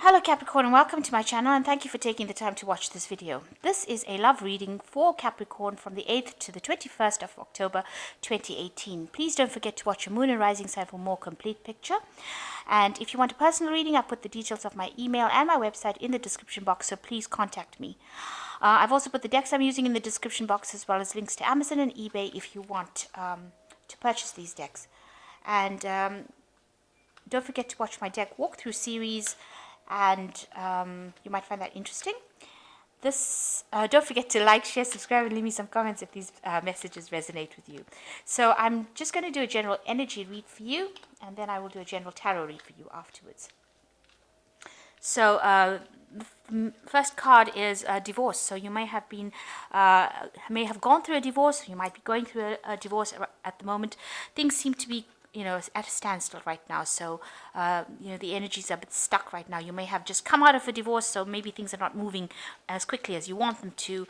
Hello Capricorn and welcome to my channel, and thank you for taking the time to watch this video. This is a love reading for Capricorn from the 8th to the 21st of October 2018. Please don't forget to watch your moon and rising sign for a more complete picture. And if you want a personal reading, I put the details of my email and my website in the description box, so please contact me. I've also put the decks I'm using in the description box, as well as links to Amazon and eBay if you want to purchase these decks. And don't forget to watch my deck walkthrough series, and you might find that interesting. Don't forget to like, share, subscribe, and leave me some comments if these messages resonate with you. So I'm just going to do a general energy read for you, and then I will do a general tarot read for you afterwards. So the first card is divorce. So you may have gone through a divorce, or you might be going through a divorce at the moment. Things seem to be at a standstill right now. So, the energy's a bit stuck right now. You may have just come out of a divorce, so maybe things are not moving as quickly as you want them to.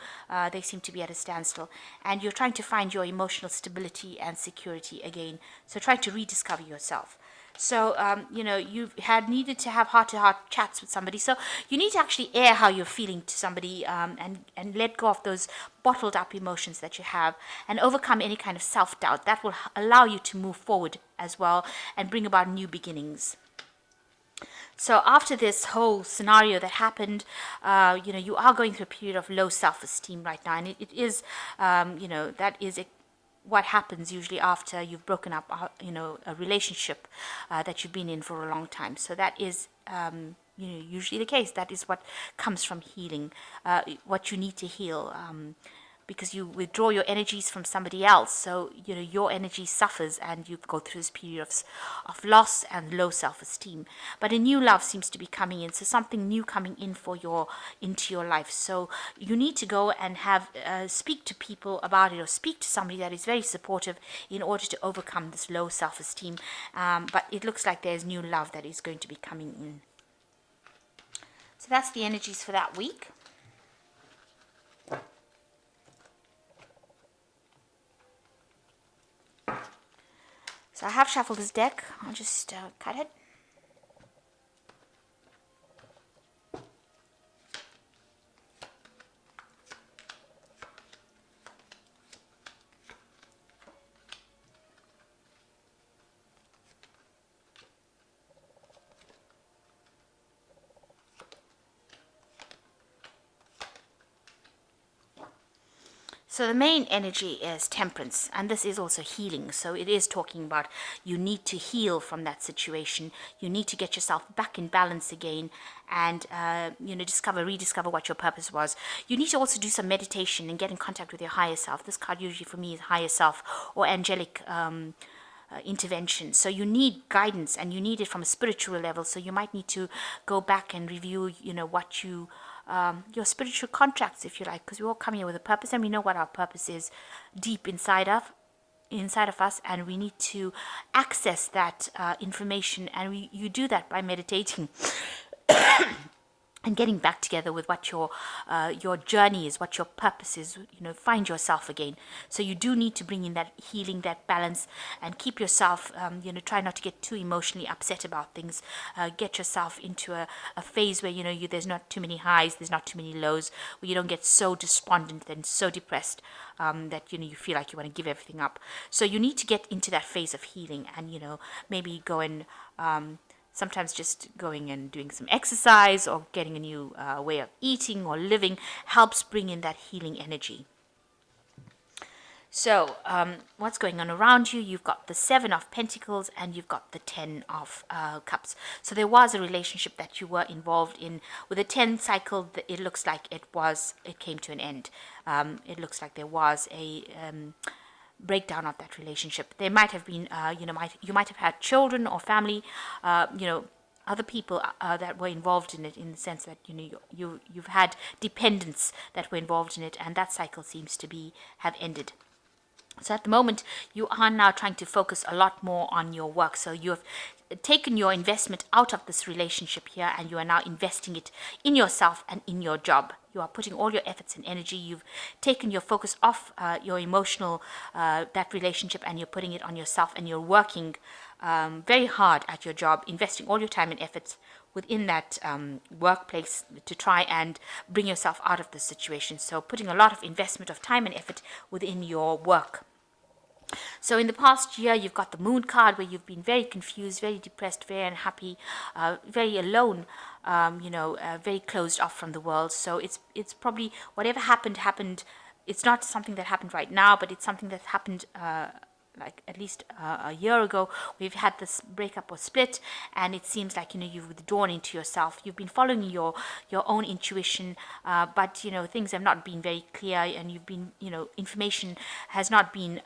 They seem to be at a standstill. And you're trying to find your emotional stability and security again. So try to rediscover yourself. So, you've needed to have heart-to-heart chats with somebody. So you need to actually air how you're feeling to somebody, and let go of those bottled up emotions that you have, and overcome any kind of self-doubt. That will allow you to move forward as well and bring about new beginnings. So after this whole scenario that happened, you are going through a period of low self-esteem right now. And it is, that is what happens usually after you've broken up, a relationship that you've been in for a long time. So that is, usually the case. That is what comes from healing, what you need to heal, because you withdraw your energies from somebody else. So, your energy suffers, and you go through this period of loss and low self-esteem. But a new love seems to be coming in. So something new coming in into your life. So you need to go and speak to people about it, or speak to somebody that is very supportive in order to overcome this low self-esteem. But it looks like there's new love that is going to be coming in. So that's the energies for that week. So I have shuffled this deck. I'll just cut it. So the main energy is temperance, and this is also healing. So it is talking about you need to heal from that situation. You need to get yourself back in balance again, and rediscover what your purpose was. You need to also do some meditation and get in contact with your higher self. This card usually for me is higher self or angelic intervention. So you need guidance, and you need it from a spiritual level. So you might need to go back and review, what you your spiritual contracts, if you like, because we all come here with a purpose, and we know what our purpose is deep inside of us, and we need to access that information, and you do that by meditating and getting back together with what your journey is, what your purpose is. Find yourself again. So you do need to bring in that healing, that balance, and keep yourself, try not to get too emotionally upset about things. Get yourself into a phase where, there's not too many highs, there's not too many lows, where you don't get so despondent and so depressed that, you feel like you want to give everything up. So you need to get into that phase of healing, and, maybe go and sometimes just going and doing some exercise, or getting a new way of eating or living helps bring in that healing energy. So what's going on around you? You've got the 7 of Pentacles, and you've got the 10 of Cups. So there was a relationship that you were involved in. With the 10 cycle, it looks like it came to an end. It looks like there was a breakdown of that relationship. There might have been, you might have had children or family, other people that were involved in it, in the sense that you've had dependents that were involved in it, and that cycle seems to have ended. So at the moment, you are now trying to focus a lot more on your work. So you have taken your investment out of this relationship here, and you are now investing it in yourself and in your job. You are putting all your efforts and energy. You've taken your focus off your emotional, that relationship, and you're putting it on yourself, and you're working very hard at your job, investing all your time and efforts within that workplace to try and bring yourself out of this situation. So putting a lot of investment of time and effort within your work. So in the past year, you've got the Moon card where you've been very confused, very depressed, very unhappy, very alone, very closed off from the world. So it's probably whatever happened. It's not something that happened right now, but it's something that happened like at least a year ago. We've had this breakup or split, and it seems like you've withdrawn into yourself. You've been following your own intuition, but things have not been very clear, and you've been information has not been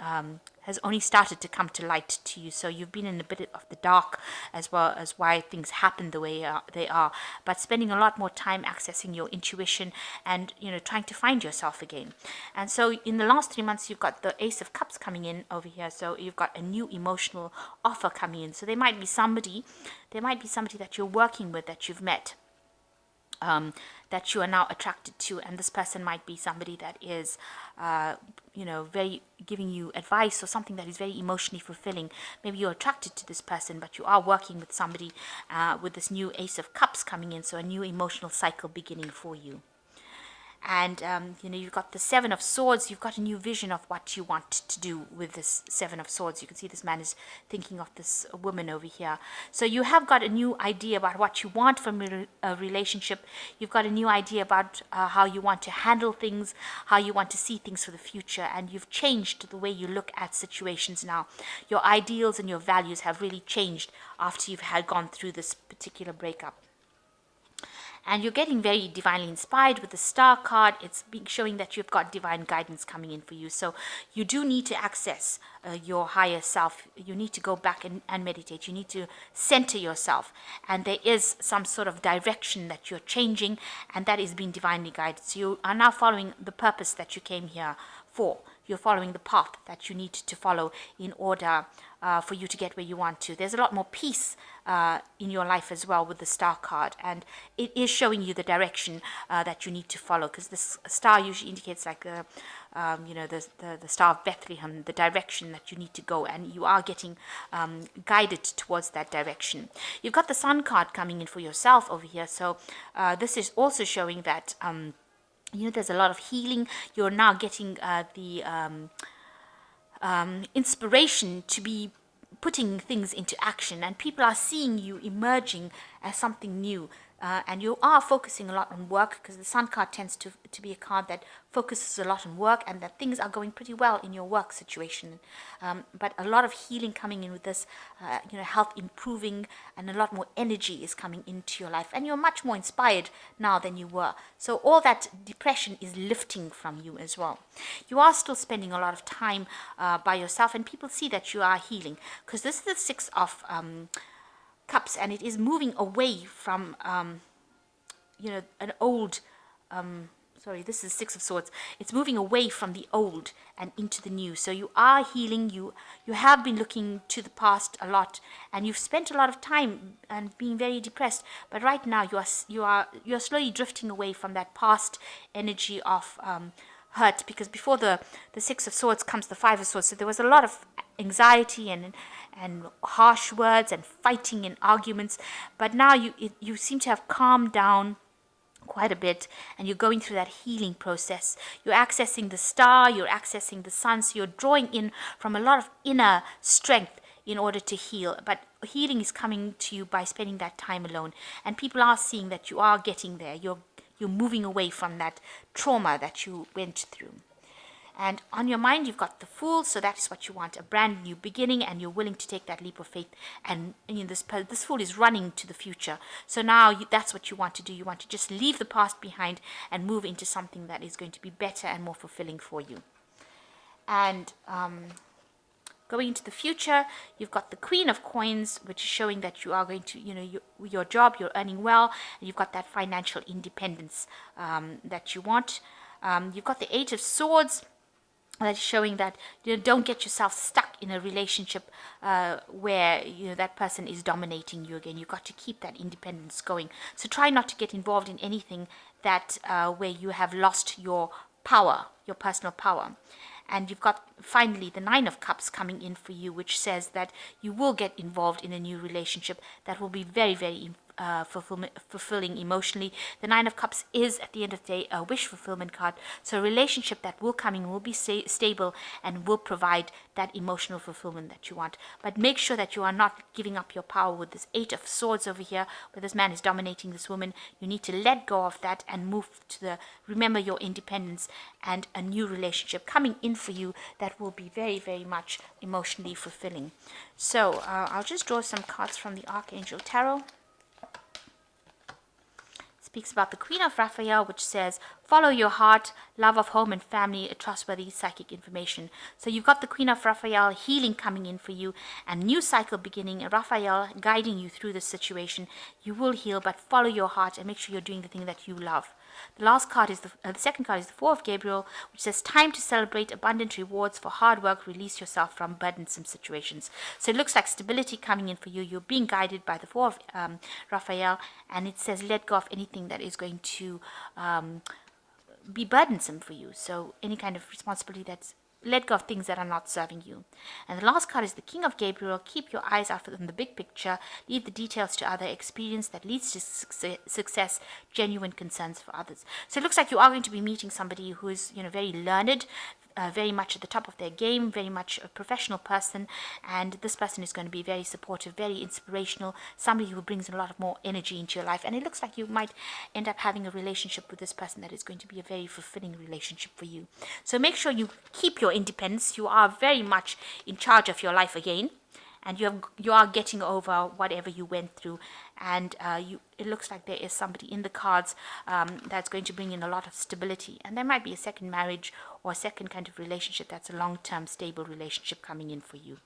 has only started to come to light to you. So you've been in a bit of the dark as well as why things happen the way they are, but spending a lot more time accessing your intuition and trying to find yourself again. And so in the last 3 months, you've got the Ace of Cups coming in over here. So you've got a new emotional offer coming in. So there might be somebody that you're working with, that you've met, that you are now attracted to, and this person might be somebody that is very giving you advice, or something that is very emotionally fulfilling. Maybe you're attracted to this person, but you are working with somebody with this new Ace of Cups coming in, so a new emotional cycle beginning for you. And you've got the Seven of Swords. You've got a new vision of what you want to do with this Seven of Swords. You can see this man is thinking of this woman over here. So you have got a new idea about what you want from a relationship. You've got a new idea about how you want to handle things, how you want to see things for the future, and you've changed the way you look at situations now. Your ideals and your values have really changed after you've had gone through this particular breakup. And you're getting very divinely inspired with the Star card. It's showing that you've got divine guidance coming in for you. So you do need to access your higher self. You need to go back and meditate. You need to center yourself. And there is some sort of direction that you're changing, and that is being divinely guided. So you are now following the purpose that you came here for. You're following the path that you need to follow in order for you to get where you want to. There's a lot more peace in your life as well with the Star card, and it is showing you the direction that you need to follow, because this star usually indicates like the Star of Bethlehem, the direction that you need to go, and you are getting guided towards that direction. You've got the Sun card coming in for yourself over here, so this is also showing that there's a lot of healing. You're now getting the inspiration to be putting things into action, and people are seeing you emerging as something new. And you are focusing a lot on work, because the Sun card tends to be a card that focuses a lot on work, and that things are going pretty well in your work situation. But a lot of healing coming in with this, health improving, and a lot more energy is coming into your life. And you're much more inspired now than you were. So all that depression is lifting from you as well. You are still spending a lot of time by yourself, and people see that you are healing, because this is the Six of Cups, and it is moving away from an old this is Six of Swords. It's moving away from the old and into the new. So you are healing. You have been looking to the past a lot, and you've spent a lot of time and being very depressed. But right now you're slowly drifting away from that past energy of hurt, because before the Six of Swords comes the Five of Swords. So there was a lot of anxiety and harsh words and fighting and arguments, but now you seem to have calmed down quite a bit, and you're going through that healing process. You're accessing the star, you're accessing the sun, so you're drawing in from a lot of inner strength in order to heal. But healing is coming to you by spending that time alone, and people are seeing that you are getting there. You're moving away from that trauma that you went through. And on your mind, you've got the Fool, so that is what you want, a brand new beginning, and you're willing to take that leap of faith. And this Fool is running to the future. So now that's what you want to do. You want to just leave the past behind and move into something that is going to be better and more fulfilling for you. And going into the future, you've got the Queen of Coins, which is showing that you are going to, your job, you're earning well, and you've got that financial independence that you want. You've got the Eight of Swords. That's showing that don't get yourself stuck in a relationship where that person is dominating you again. You've got to keep that independence going. So try not to get involved in anything that where you have lost your power, your personal power. And you've got finally the Nine of Cups coming in for you, which says that you will get involved in a new relationship that will be very, very fulfilling emotionally. The Nine of Cups is, at the end of the day, a wish fulfillment card. So a relationship that will come in will be stable and will provide that emotional fulfillment that you want. But make sure that you are not giving up your power with this Eight of Swords over here, where this man is dominating this woman. You need to let go of that and move to the remember your independence, and a new relationship coming in for you that will be very, very much emotionally fulfilling. So I'll just draw some cards from the Archangel Tarot. Speaks about the Queen of Raphael, which says, follow your heart, love of home and family, a trustworthy psychic information. So you've got the Queen of Raphael, healing coming in for you, and new cycle beginning, Raphael guiding you through this situation. You will heal, but follow your heart and make sure you're doing the thing that you love. The last card is the second card is the Four of Gabriel, which says time to celebrate abundant rewards for hard work, release yourself from burdensome situations. So it looks like stability coming in for you. You're being guided by the Four of Raphael, and it says let go of anything that is going to be burdensome for you. So any kind of responsibility that's let go of things that are not serving you. And the last card is the King of Gabriel. Keep your eyes out on the big picture. Leave the details to other. Experience that leads to success. Genuine concerns for others. So it looks like you are going to be meeting somebody who is, very learned, very much at the top of their game, very much a professional person, and this person is going to be very supportive, very inspirational, somebody who brings a lot of more energy into your life. And it looks like you might end up having a relationship with this person that is going to be a very fulfilling relationship for you. So make sure you keep your independence. You are very much in charge of your life again, and you are getting over whatever you went through, and it looks like there is somebody in the cards that's going to bring in a lot of stability, and there might be a second marriage or a second kind of relationship that's a long-term stable relationship coming in for you.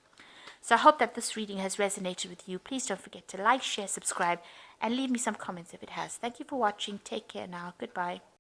So I hope that this reading has resonated with you. Please don't forget to like, share, subscribe, and leave me some comments if it has. Thank you for watching. Take care now. Goodbye.